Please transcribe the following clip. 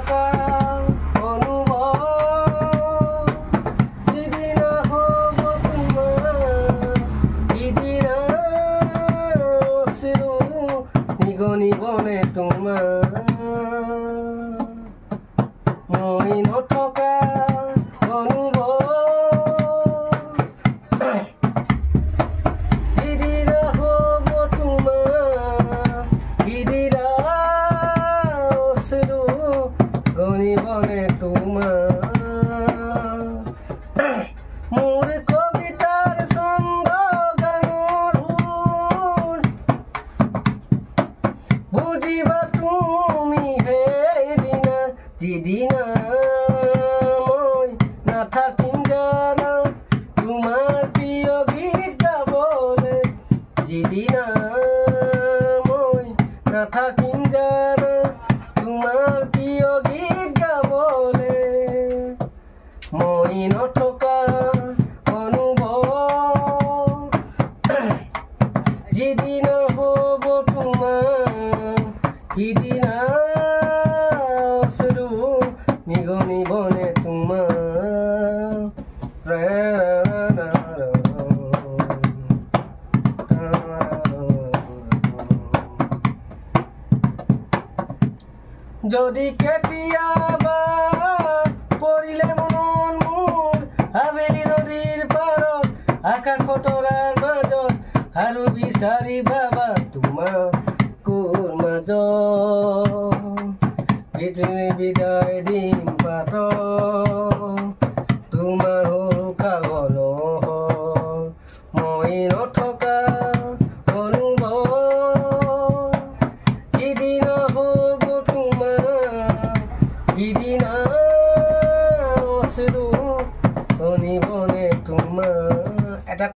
নথকা অনুভৱ সিদিনা হ'ব তোমাৰ সিদিনা অশ্ৰু নিগনিবনে তোমাৰ মই নথকা অনুভৱ সিদিনা হ'ব তোমাৰ সিদিনা অশ্ৰু গণিবনে তোমাৰ মোৰ কবিতাৰ ছন্দ গানৰ সুৰ বুজিবা তুমি সেইদিনা যিদিনা মই নাথাকিম জানা তোমাৰ প্ৰিয় গীত গাবলে যিদিনা মই নাথাকিম জানা তোমাৰ প্ৰিয় গীত গাবলে মই নথকা অনুভৱ যিদিনা হ'ব তোমাৰ সিদিনা অশ্ৰু নিগনিবনে তোমাৰ যদি কেতিয়াবা পৰিলে মন মোৰ আবেলি নদীৰ পাৰত আকাশ তৰাৰ মাজত আৰু বিচাৰি পাবা তোমাৰ কোৰ মাজত পৃথিৱী বিদায় দিম পাতত